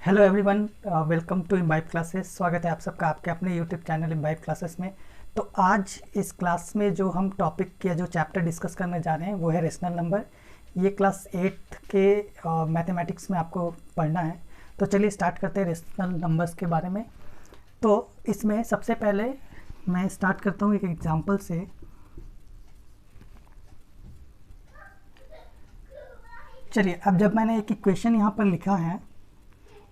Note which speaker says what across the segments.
Speaker 1: Hello everyone, welcome to Imbibe classes. स्वागत है आप सबका आपके अपने यूट्यूब चैनल इम्बाइब क्लासेस में। तो आज इस क्लास में जो हम टॉपिक या जो चैप्टर डिस्कस करने जा रहे हैं वो है रेशनल नंबर। ये क्लास 8 के मैथमेटिक्स में आपको पढ़ना है। तो चलिए स्टार्ट करते हैं रेशनल नंबर्स के बारे में। तो इसमें सबसे पहले मैं स्टार्ट करता हूँ एक एग्जाम्पल से। चलिए, अब जब मैंने एक इक्वेशन यहाँ पर लिखा है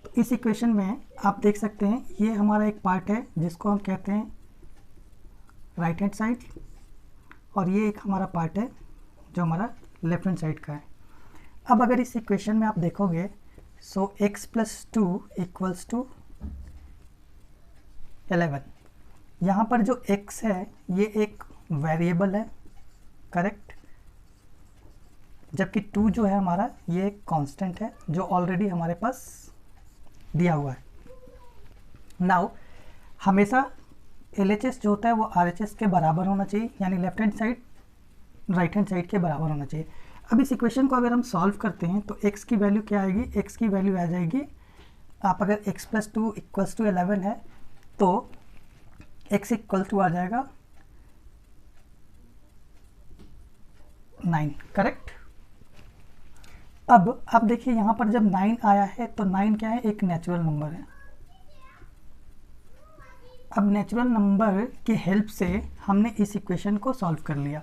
Speaker 1: तो इस इक्वेशन में आप देख सकते हैं ये हमारा एक पार्ट है जिसको हम कहते हैं राइट हैंड साइड, और ये एक हमारा पार्ट है जो हमारा लेफ्ट हैंड साइड का है। अब अगर इस इक्वेशन में आप देखोगे सो x प्लस 2 इक्वल्स टू 11। यहाँ पर जो x है ये एक वेरिएबल है, करेक्ट, जबकि 2 जो है हमारा ये एक कांस्टेंट है जो ऑलरेडी हमारे पास दिया हुआ है। नाउ हमेशा LHS जो होता है वो RHS के बराबर होना चाहिए, यानी left hand side right hand side के बराबर होना चाहिए। अब इस इक्वेशन को अगर हम सॉल्व करते हैं तो x की वैल्यू क्या आएगी? x की वैल्यू आ जाएगी, आप अगर x प्लस 2 इक्वल्स टू 11 है तो x इक्वल टू आ जाएगा 9, करेक्ट। अब आप देखिए यहाँ पर जब 9 आया है तो 9 क्या है? एक नेचुरल नंबर है। अब नेचुरल नंबर की हेल्प से हमने इस इक्वेशन को सॉल्व कर लिया।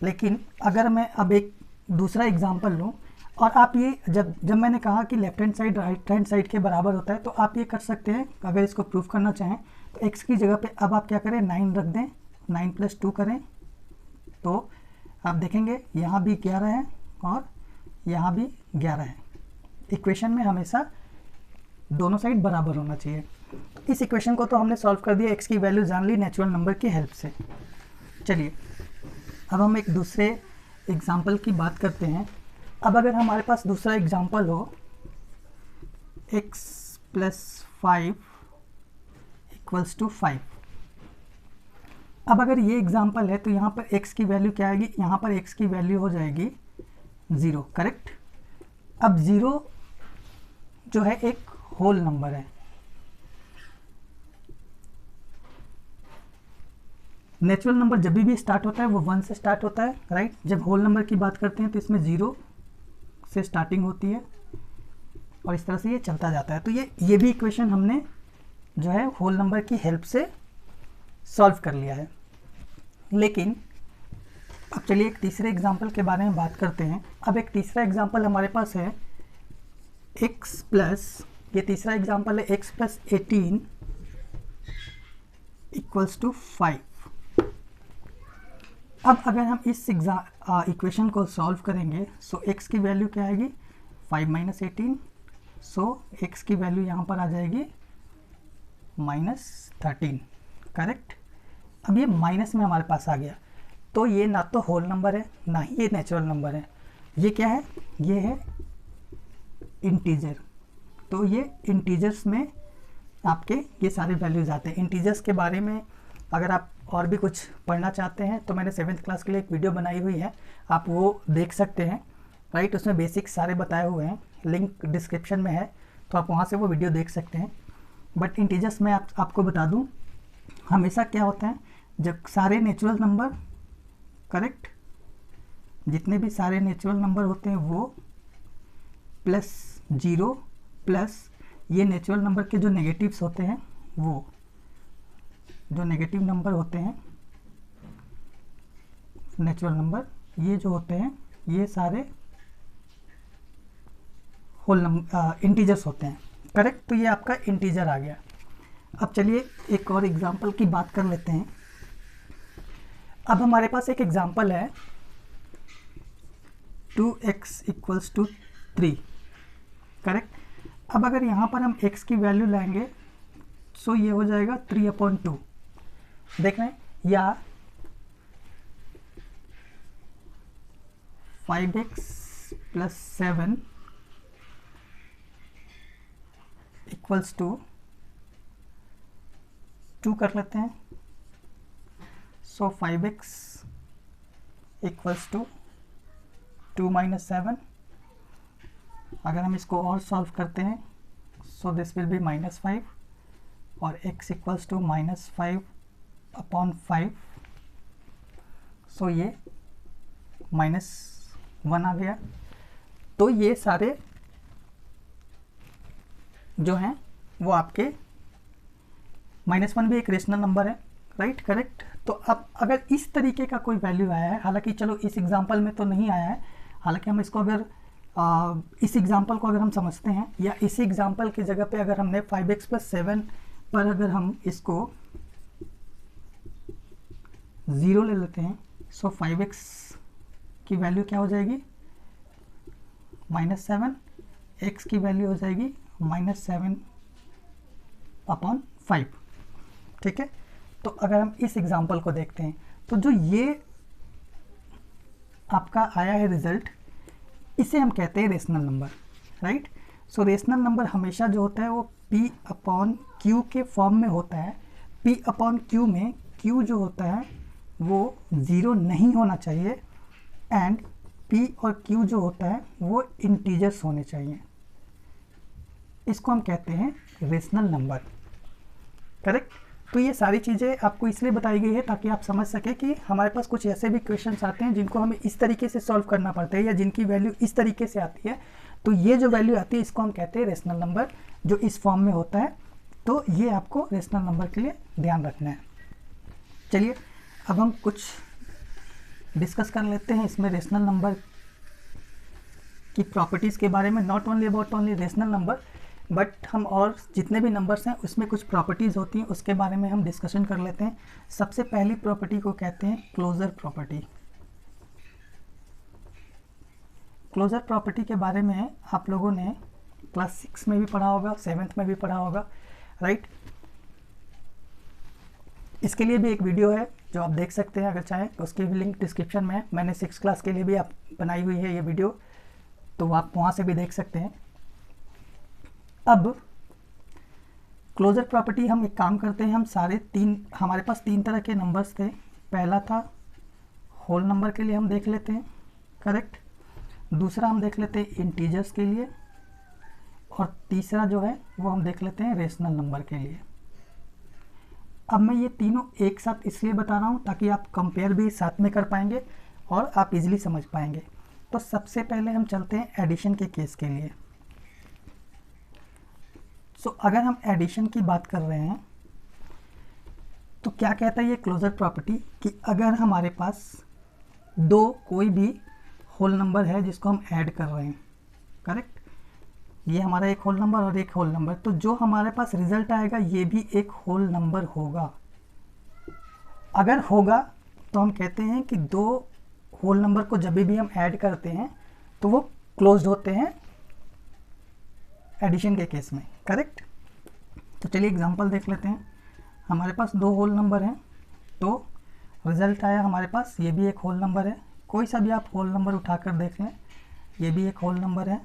Speaker 1: लेकिन अगर मैं अब एक दूसरा एग्जांपल लूँ, और आप ये जब मैंने कहा कि left hand side right hand side के बराबर होता है, तो आप ये कर सकते हैं अगर इसको प्रूफ करना चाहें तो x की जगह पे अब आप क्या करें? 9 रख दें, 9 प्लस 2 करें तो आप देखेंगे यहाँ भी 11 है और यहाँ भी 11 है। इक्वेशन में हमेशा दोनों साइड बराबर होना चाहिए। इस इक्वेशन को तो हमने सॉल्व कर दिया, x की वैल्यू जान ली नेचुरल नंबर की हेल्प से। चलिए अब हम एक दूसरे एग्जाम्पल की बात करते हैं। अब अगर हमारे पास दूसरा एग्जाम्पल हो x प्लस 5 इक्वल्स टू 5। अब अगर ये एग्जाम्पल है तो यहाँ पर x की वैल्यू क्या आएगी? यहाँ पर x की वैल्यू हो जाएगी 0, करेक्ट। अब 0 जो है एक होल नंबर है। नेचुरल नंबर जब भी स्टार्ट होता है वो 1 से स्टार्ट होता है, राइट। जब होल नंबर की बात करते हैं तो इसमें 0 से स्टार्टिंग होती है और इस तरह से ये चलता जाता है। तो ये भी इक्वेशन हमने जो है होल नंबर की हेल्प से सॉल्व कर लिया है। लेकिन अब चलिए एक तीसरे एग्जाम्पल के बारे में बात करते हैं। अब एक तीसरा एग्जाम्पल हमारे पास है x प्लस, ये तीसरा एग्जाम्पल है x प्लस 18 इक्वल्स टू 5। अब अगर हम इस इक्वेशन को सॉल्व करेंगे सो x की वैल्यू क्या आएगी? 5 माइनस 18, सो x की वैल्यू यहाँ पर आ जाएगी -13, करेक्ट। अब ये माइनस में हमारे पास आ गया, तो ये ना तो होल नंबर है ना ही ये नेचुरल नंबर है। ये क्या है? ये है इंटीजर। तो ये इंटीजर्स में आपके ये सारे वैल्यूज आते हैं। इंटीजर्स के बारे में अगर आप और भी कुछ पढ़ना चाहते हैं तो मैंने 7th क्लास के लिए एक वीडियो बनाई हुई है, आप वो देख सकते हैं, राइट। उसमें बेसिक्स सारे बताए हुए हैं, लिंक डिस्क्रिप्शन में है, तो आप वहाँ से वो वीडियो देख सकते हैं। बट इंटीजर्स में आपको बता दूँ, हमेशा क्या होता है जब सारे नेचुरल नंबर, करेक्ट, जितने भी सारे नेचुरल नंबर होते हैं वो प्लस 0 प्लस ये नेचुरल नंबर के जो नेगेटिव्स होते हैं, वो जो नेगेटिव नंबर होते हैं नेचुरल नंबर, ये जो होते हैं ये सारे होल नंबर इंटीजर्स होते हैं, करेक्ट। तो ये आपका इंटीजर आ गया। अब चलिए एक और एग्जांपल की बात कर लेते हैं। अब हमारे पास एक एग्जांपल है 2x इक्वल्स टू 3, करेक्ट। अब अगर यहाँ पर हम x की वैल्यू लाएंगे सो ये हो जाएगा 3/2, देख रहे हैं, या 5x प्लस 7 इक्वल्स टू 2 कर लेते हैं। सो 5x इक्वल्स टू 2 माइनस 7। अगर हम इसको और सॉल्व करते हैं सो दिस विल बी -5 और x इक्वल्स टू -5/5, सो ये -1 आ गया। तो ये सारे जो हैं वो आपके -1 भी एक रेशनल नंबर है, राइट, करेक्ट। तो अब अगर इस तरीके का कोई वैल्यू आया है, हालांकि चलो इस एग्जांपल में तो नहीं आया है, हालांकि हम इसको अगर इस एग्जांपल को अगर हम समझते हैं, या इसी एग्जांपल की जगह पे अगर हमने 5x + 7 पर अगर हम इसको 0 ले लेते हैं, सो 5x की वैल्यू क्या हो जाएगी -7, x की वैल्यू हो जाएगी -7/5, ठीक है। तो अगर हम इस एग्जांपल को देखते हैं तो जो ये आपका आया है रिजल्ट, इसे हम कहते हैं रेशनल नंबर, राइट। सो रेशनल नंबर हमेशा जो होता है वो P/Q के फॉर्म में होता है। P/Q में Q जो होता है वो 0 नहीं होना चाहिए एंड P और Q जो होता है वो इंटीजर्स होने चाहिए। इसको हम कहते हैं रेशनल नंबर, करेक्ट। तो ये सारी चीज़ें आपको इसलिए बताई गई है ताकि आप समझ सकें कि हमारे पास कुछ ऐसे भी क्वेश्चंस आते हैं जिनको हमें इस तरीके से सॉल्व करना पड़ता है, या जिनकी वैल्यू इस तरीके से आती है। तो ये जो वैल्यू आती है इसको हम कहते हैं रेशनल नंबर, जो इस फॉर्म में होता है। तो ये आपको रेशनल नंबर के लिए ध्यान रखना है। चलिए अब हम कुछ डिस्कस कर लेते हैं इसमें रेशनल नंबर की प्रॉपर्टीज़ के बारे में। Not only about only rational number, but हम और जितने भी नंबर्स हैं उसमें कुछ प्रॉपर्टीज़ होती हैं, उसके बारे में हम डिस्कशन कर लेते हैं। सबसे पहली प्रॉपर्टी को कहते हैं क्लोजर प्रॉपर्टी। क्लोजर प्रॉपर्टी के बारे में आप लोगों ने क्लास 6 में भी पढ़ा होगा, 7th में भी पढ़ा होगा, राइट। इसके लिए भी एक वीडियो है जो आप देख सकते हैं, अगर चाहें तो उसकी भी लिंक डिस्क्रिप्शन में है। मैंने 6th क्लास के लिए भी आप बनाई हुई है ये वीडियो, तो आप वहाँ से भी देख सकते हैं। अब क्लोजर प्रॉपर्टी हम एक काम करते हैं, हम हमारे पास 3 तरह के नंबर्स थे। पहला था होल नंबर के लिए हम देख लेते हैं, करेक्ट। दूसरा हम देख लेते हैं इंटीजर्स के लिए, और तीसरा जो है वो हम देख लेते हैं रेशनल नंबर के लिए। अब मैं ये तीनों एक साथ इसलिए बता रहा हूँ ताकि आप कंपेयर भी साथ में कर पाएंगे और आप इजीली समझ पाएंगे। तो सबसे पहले हम चलते हैं एडिशन के केस के लिए। सो अगर हम एडिशन की बात कर रहे हैं तो क्या कहता है ये क्लोजर प्रॉपर्टी कि अगर हमारे पास कोई भी होल नंबर है जिसको हम ऐड कर रहे हैं, करेक्ट, ये हमारा एक होल नंबर और एक होल नंबर, तो जो हमारे पास रिजल्ट आएगा ये भी एक होल नंबर होगा। अगर होगा तो हम कहते हैं कि 2 होल नंबर को जब भी हम ऐड करते हैं तो वो क्लोज्ड होते हैं एडिशन के केस में, करेक्ट। तो चलिए एग्जांपल देख लेते हैं। हमारे पास 2 होल नंबर हैं, तो रिजल्ट आया हमारे पास, ये भी एक होल नंबर है। कोई सा भी आप होल नंबर उठाकर देख लें, ये भी एक होल नंबर है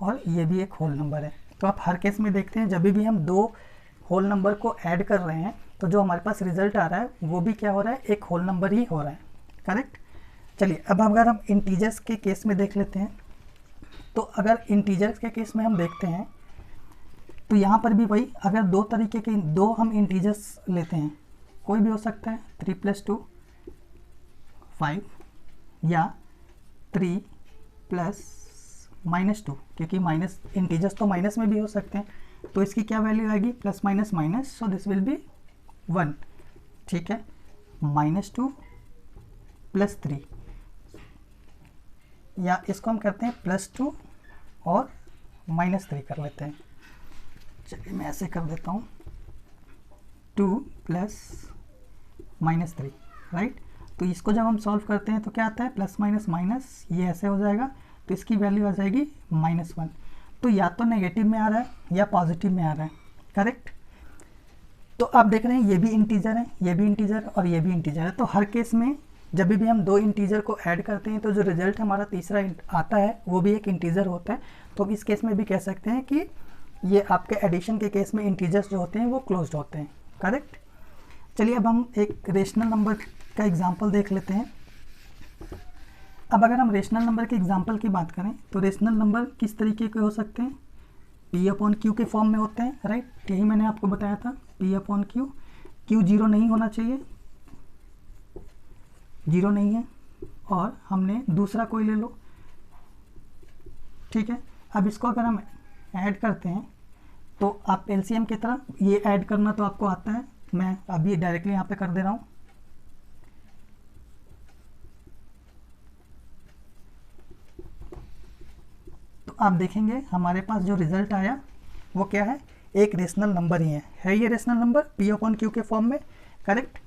Speaker 1: और ये भी एक होल नंबर है। तो आप हर केस में देखते हैं जब भी हम 2 होल नंबर को ऐड कर रहे हैं तो जो हमारे पास रिजल्ट आ रहा है वो भी क्या हो रहा है, एक होल नंबर ही हो रहा है, करेक्ट। चलिए अब अगर हम इंटीजर्स के केस में देख लेते हैं, तो अगर इंटीजर्स के केस में हम देखते हैं तो यहाँ पर भी वही, अगर 2 तरीके के 2 हम इंटीजर्स लेते हैं, कोई भी हो सकता है, 3 + 2 5 या 3 + -2, क्योंकि माइनस इंटीजर्स तो माइनस में भी हो सकते हैं, तो इसकी क्या वैल्यू आएगी, plus minus minus, so this will be 1, ठीक है। -2 + 3, या इसको हम करते हैं +2 और -3 कर लेते हैं। चलिए मैं ऐसे कर देता हूँ, 2 + -3, राइट। तो इसको जब हम सॉल्व करते हैं तो क्या आता है, प्लस माइनस माइनस, ये ऐसे हो जाएगा, तो इसकी वैल्यू आ जाएगी -1। तो या तो नेगेटिव में आ रहा है या पॉजिटिव में आ रहा है, करेक्ट। तो आप देख रहे हैं ये भी इंटीजर है, ये भी इंटीजर और ये भी इंटीजर है। तो हर केस में जब भी हम 2 इंटीजर को ऐड करते हैं तो जो रिजल्ट हमारा तीसरा आता है वो भी एक इंटीजर होता है। तो इस केस में भी कह सकते हैं कि ये आपके एडिशन के केस में इंटीजर्स जो होते हैं वो क्लोज्ड होते हैं, करेक्ट। चलिए अब हम एक रेशनल नंबर का एग्जांपल देख लेते हैं। अब अगर हम रेशनल नंबर के एग्जाम्पल की बात करें तो रेशनल नंबर किस तरीके के हो सकते हैं, पी अपॉन क्यू के फॉर्म में होते हैं, राइट। यही मैंने आपको बताया था, P upon Q, Q zero नहीं होना चाहिए, जीरो नहीं है। और हमने दूसरा कोई ले लो, ठीक है। अब इसको अगर हम ऐड करते हैं तो आप एलसीएम की तरह ये ऐड करना तो आपको आता है, मैं अभी डायरेक्टली यहाँ पे कर दे रहा हूँ। तो आप देखेंगे हमारे पास जो रिजल्ट आया वो क्या है, एक रेशनल नंबर ही है ये rational number P upon Q के फॉर्म में, करेक्ट।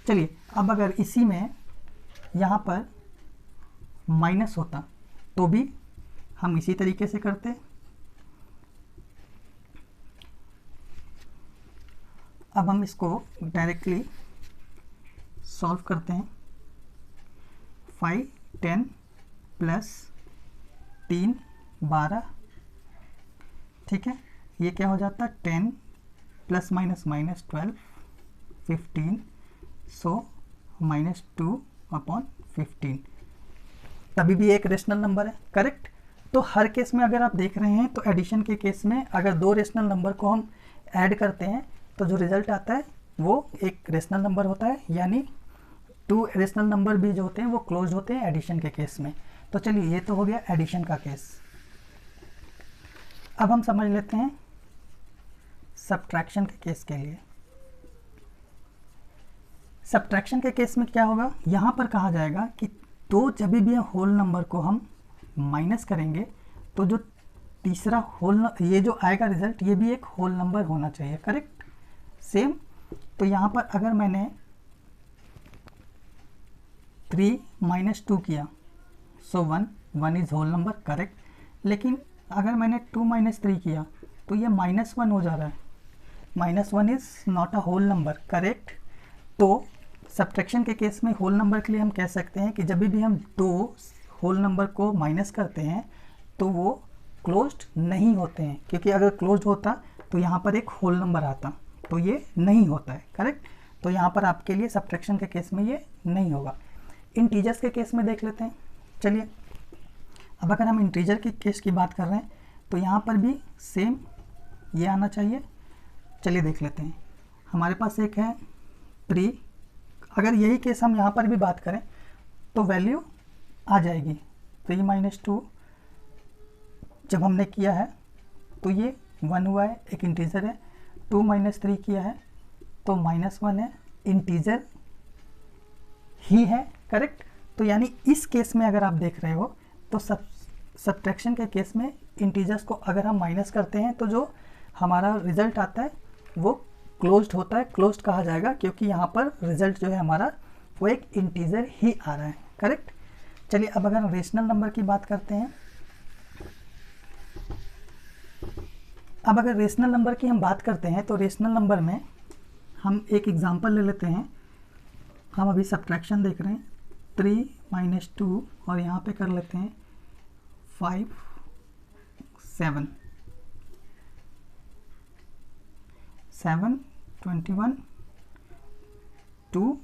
Speaker 1: चलिए अब अगर इसी में यहाँ पर माइनस होता तो भी हम इसी तरीके से करते। अब हम इसको डायरेक्टली सॉल्व करते हैं। 5 10 प्लस 3 12, ठीक है। ये क्या हो जाता है 10 plus minus minus 12 15, so minus 2 upon 15, तभी भी एक रेशनल नंबर है, करेक्ट। तो हर केस में अगर आप देख रहे हैं तो एडिशन के केस में अगर दो रेशनल नंबर को हम ऐड करते हैं तो जो रिजल्ट आता है वो एक रेशनल नंबर होता है, यानी टू रेशनल नंबर भी जो होते हैं वो क्लोज होते हैं एडिशन के केस में। तो चलिए ये तो हो गया एडिशन का केस। अब हम समझ लेते हैं सब्ट्रैक्शन के केस के लिए। सब्ट्रैक्शन के केस में क्या होगा, यहाँ पर कहा जाएगा कि तो जब भी होल नंबर को हम माइनस करेंगे तो जो तीसरा होल ये जो आएगा रिजल्ट ये भी एक होल नंबर होना चाहिए, करेक्ट। सेम तो यहाँ पर अगर मैंने 3 - 2 किया सो 1 इज़ होल नंबर, करेक्ट। लेकिन अगर मैंने 2 - 3 किया तो ये -1 हो जा रहा है, -1 is not a whole number, correct. तो सब्ट्रैक्शन के केस में होल नंबर के लिए हम कह सकते हैं कि जब भी हम दो होल नंबर को माइनस करते हैं तो वो क्लोज्ड नहीं होते हैं, क्योंकि अगर क्लोज्ड होता तो यहाँ पर एक होल नंबर आता, तो ये नहीं होता है, करेक्ट। तो यहाँ पर आपके लिए सब्ट्रैक्शन के केस में ये नहीं होगा। इंटीजर्स के केस में देख लेते हैं। चलिए अब अगर हम इंटीजर के केस की बात कर रहे हैं तो यहाँ पर भी सेम ये आना चाहिए। चलिए देख लेते हैं। हमारे पास एक है 3, अगर यही केस हम यहाँ पर भी बात करें तो वैल्यू आ जाएगी 3 - 2, जब हमने किया है तो ये 1 हुआ है, एक इंटीजर है। 2 - 3 किया है तो -1 है, इंटीजर ही है, करेक्ट। तो यानी इस केस में अगर आप देख रहे हो तो सब्ट्रैक्शन के केस में इंटीजर्स को अगर हम माइनस करते हैं तो जो हमारा रिजल्ट आता है वो क्लोज्ड होता है, क्लोज्ड कहा जाएगा, क्योंकि यहाँ पर रिजल्ट जो है हमारा वो एक इंटीजर ही आ रहा है, करेक्ट। चलिए अब अगर हम रेशनल नंबर की बात करते हैं, अब अगर रेशनल नंबर की हम बात करते हैं तो रेशनल नंबर में हम एक एग्जांपल ले लेते हैं। हम अभी सब्ट्रैक्शन देख रहे हैं 3 - 2 और यहाँ पे कर लेते हैं 5 7 7 21 2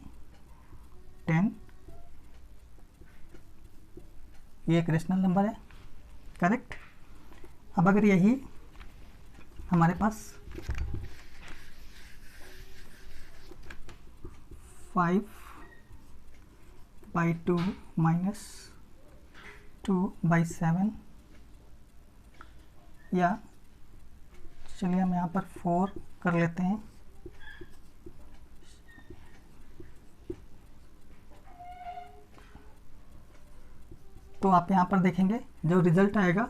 Speaker 1: 10, ये एक रेशनल नंबर है, करेक्ट। अब अगर यही हमारे पास 5/2 - 2/7, या चलिए हम यहाँ पर 4 कर लेते हैं। तो आप यहाँ पर देखेंगे जो रिजल्ट आएगा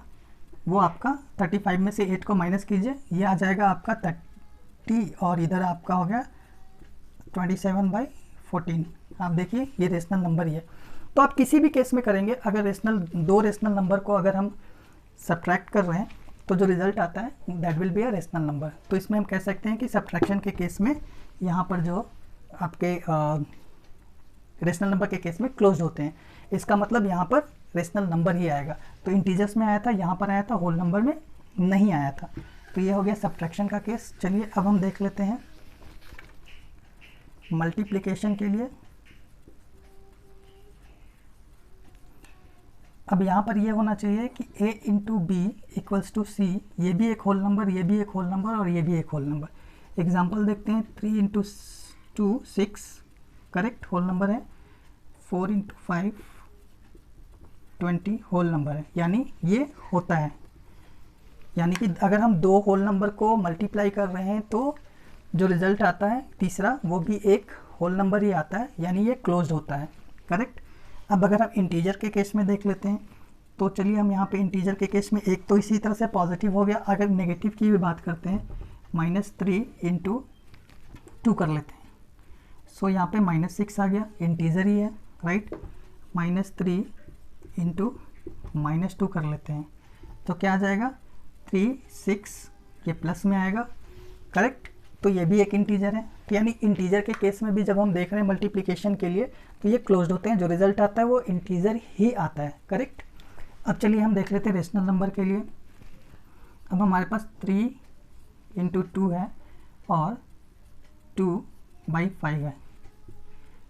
Speaker 1: वो आपका 35 में से 8 को माइनस कीजिए, ये आ जाएगा आपका 30 और इधर आपका हो गया 27/14। आप देखिए ये रेशनल नंबर ही है। तो आप किसी भी केस में करेंगे, अगर दो रेशनल नंबर को अगर हम सब्ट्रैक्ट कर रहे हैं तो जो रिजल्ट आता है that will be a rational number. तो इसमें हम कह सकते हैं कि सब्ट्रैक्शन के केस में यहाँ पर जो आपके रेशनल नंबर के केस में क्लोज होते हैं, इसका मतलब यहाँ पर रेशनल नंबर ही आएगा। तो इंटीजर्स में आया था, यहाँ पर आया था, होल नंबर में नहीं आया था। तो ये हो गया सब्ट्रैक्शन का केस। चलिए अब हम देख लेते हैं मल्टीप्लिकेशन के लिए। अब यहाँ पर ये होना चाहिए कि a into B equals to C, ये भी एक होल नंबर, ये भी एक होल नंबर और ये भी एक होल नंबर। एग्जाम्पल देखते हैं, 3 इंटू 2 6 करेक्ट होल नंबर है, 4 इंटू 5 20 होल नंबर है, यानी ये होता है। यानी कि अगर हम दो होल नंबर को मल्टीप्लाई कर रहे हैं तो जो रिजल्ट आता है तीसरा वो भी एक होल नंबर ही आता है, यानी ये क्लोज्ड होता है करेक्ट। अब अगर हम इंटीजर के केस में देख लेते हैं तो चलिए हम यहाँ पे इंटीजर के केस में एक तो इसी तरह से पॉजिटिव हो गया। अगर नेगेटिव की भी बात करते हैं, -3 इंटू 2 कर लेते हैं, सो यहाँ पे -6 आ गया, इंटीजर ही है राइट। -3 इंटू -2 कर लेते हैं तो क्या आ जाएगा, 3 6, ये प्लस में आएगा करेक्ट। तो ये भी एक इंटीजर है, यानी इंटीजर के केस में भी जब हम देख रहे हैं मल्टीप्लिकेशन के लिए तो ये क्लोज्ड होते हैं, जो रिजल्ट आता है वो इंटीजर ही आता है करेक्ट। अब चलिए हम देख लेते हैं रेशनल नंबर के लिए। अब हमारे पास 3 इंटू 2 है और 2/5 है,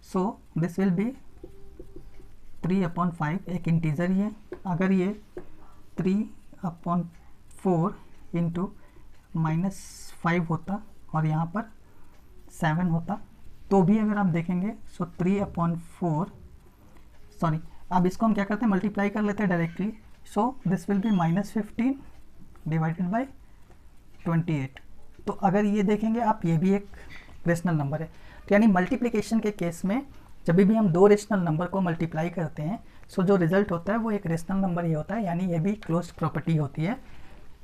Speaker 1: सो दिस विल बी 3/5, एक इंटीजर ही है। अगर ये 3/4 इंटू -5 होता और यहाँ पर 7 होता तो भी अगर आप देखेंगे सो 3/4, सॉरी अब इसको हम क्या करते हैं, मल्टीप्लाई कर लेते हैं directly. So this will be -15 divided by 28। तो अगर ये देखेंगे आप, ये भी एक रेशनल नंबर है। तो यानी मल्टीप्लिकेशन के केस में जब भी हम दो रेशनल नंबर को मल्टीप्लाई करते हैं सो जो रिजल्ट होता है वो एक रेशनल नंबर ही होता है, यानी ये भी क्लोज्ड प्रॉपर्टी होती है।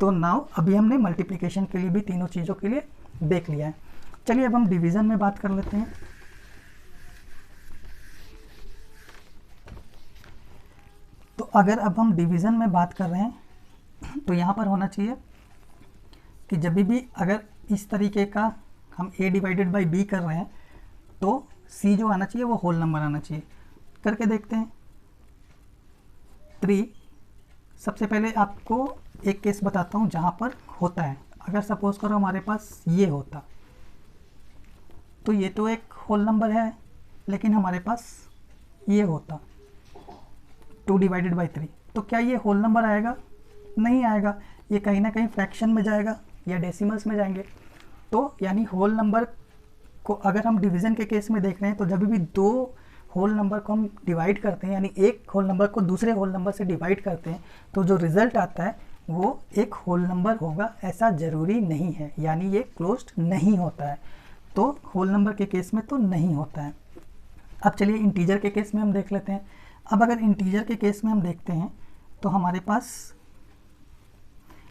Speaker 1: तो नाउ अभी हमने मल्टीप्लिकेशन के लिए भी तीनों चीज़ों के लिए देख लिया है। चलिए अब हम डिवीज़न में बात कर लेते हैं। तो अगर अब हम डिवीज़न में बात कर रहे हैं तो यहाँ पर होना चाहिए कि जब भी अगर इस तरीके का हम a डिवाइडेड बाई b कर रहे हैं तो c जो आना चाहिए वो होल नंबर आना चाहिए। करके देखते हैं। 3, सबसे पहले आपको एक केस बताता हूँ जहाँ पर होता है। अगर सपोज करो हमारे पास ये होता तो ये तो एक होल नंबर है, लेकिन हमारे पास ये होता 2 डिवाइडेड बाई 3, तो क्या ये होल नंबर आएगा? नहीं आएगा, ये कहीं ना कहीं फ्रैक्शन में जाएगा या डेसिमल्स में जाएंगे। तो यानी होल नंबर को अगर हम डिवीज़न के केस में देख रहे हैं तो जब भी दो होल नंबर को हम डिवाइड करते हैं, यानी एक होल नंबर को दूसरे होल नंबर से डिवाइड करते हैं, तो जो रिज़ल्ट आता है वो एक होल नंबर होगा, ऐसा ज़रूरी नहीं है, यानी ये क्लोज्ड नहीं होता है। तो होल नंबर के केस में तो नहीं होता है। अब चलिए इंटीजर के केस में हम देख लेते हैं। अब अगर इंटीजर के केस में हम देखते हैं तो हमारे पास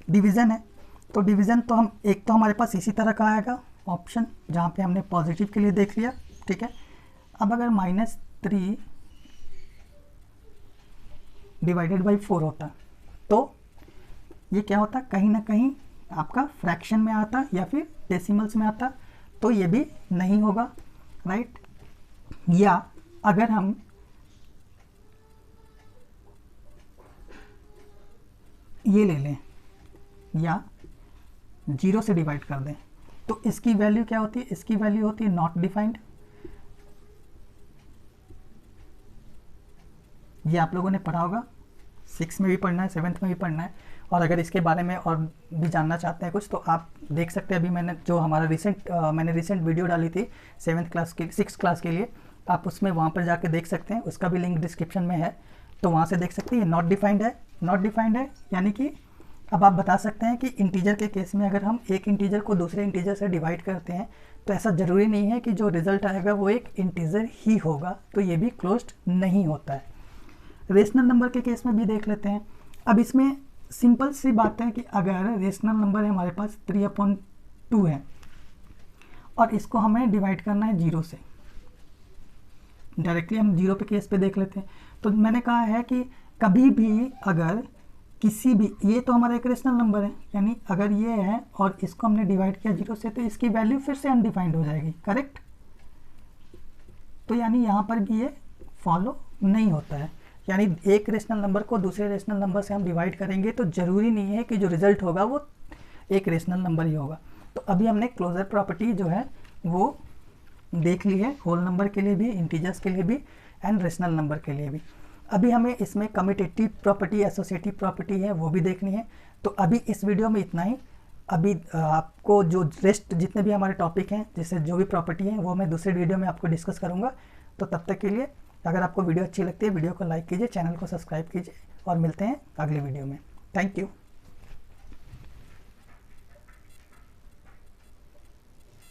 Speaker 1: डिवीज़न है, तो डिवीज़न तो हम एक तो हमारे पास इसी तरह का आएगा ऑप्शन, जहाँ पे हमने पॉजिटिव के लिए देख लिया, ठीक है। अब अगर -3 डिवाइडेड बाई 4 होता तो ये क्या होता, कहीं ना कहीं आपका फ्रैक्शन में आता या फिर डेसिमल्स में आता, तो ये भी नहीं होगा राइट। या अगर हम ये ले लें या 0 से डिवाइड कर दें तो इसकी वैल्यू क्या होती है? इसकी वैल्यू होती है नॉट डिफाइंड। ये आप लोगों ने पढ़ा होगा, 6 में भी पढ़ना है, 7th में भी पढ़ना है। और अगर इसके बारे में और भी जानना चाहते हैं कुछ तो आप देख सकते हैं। अभी मैंने जो हमारा मैंने रिसेंट वीडियो डाली थी 6th क्लास के लिए, आप उसमें वहाँ पर जाके देख सकते हैं, उसका भी लिंक डिस्क्रिप्शन में है, तो वहाँ से देख सकते हैं। ये नॉट डिफाइंड है, नॉट डिफाइंड है यानी कि अब आप बता सकते हैं कि इंटीजर के केस में अगर हम एक इंटीजर को दूसरे इंटीजर से डिवाइड करते हैं तो ऐसा ज़रूरी नहीं है कि जो रिज़ल्ट आएगा वो एक इंटीजर ही होगा, तो ये भी क्लोज्ड नहीं होता है। रेशनल नंबर के केस में भी देख लेते हैं। अब इसमें सिंपल सी बात है कि अगर रेशनल नंबर है हमारे पास 3/2 है और इसको हमें डिवाइड करना है 0 से, डायरेक्टली हम 0 पे केस पे देख लेते हैं। तो मैंने कहा है कि कभी भी अगर किसी भी, ये तो हमारा एक रेशनल नंबर है, यानी अगर ये है और इसको हमने डिवाइड किया 0 से तो इसकी वैल्यू फिर से अनडिफाइंड हो जाएगी, करेक्ट। तो यानी यहाँ पर भी ये फॉलो नहीं होता है, यानी एक रेशनल नंबर को दूसरे रेशनल नंबर से हम डिवाइड करेंगे तो ज़रूरी नहीं है कि जो रिज़ल्ट होगा वो एक रेशनल नंबर ही होगा। तो अभी हमने क्लोजर प्रॉपर्टी जो है वो देख ली है, होल नंबर के लिए भी, इंटीजर्स के लिए भी एंड रेशनल नंबर के लिए भी। अभी हमें इसमें कम्यूटेटिव प्रॉपर्टी, एसोसिएटिव प्रॉपर्टी है वो भी देखनी है। तो अभी इस वीडियो में इतना ही। अभी आपको जो रेस्ट जितने भी हमारे टॉपिक हैं, जैसे जो भी प्रॉपर्टी हैं, वो मैं दूसरे वीडियो में आपको डिस्कस करूँगा। तो तब तक के लिए अगर आपको वीडियो अच्छी लगती है, वीडियो को लाइक कीजिए, चैनल को सब्सक्राइब कीजिए और मिलते हैं अगले वीडियो में। Thank you.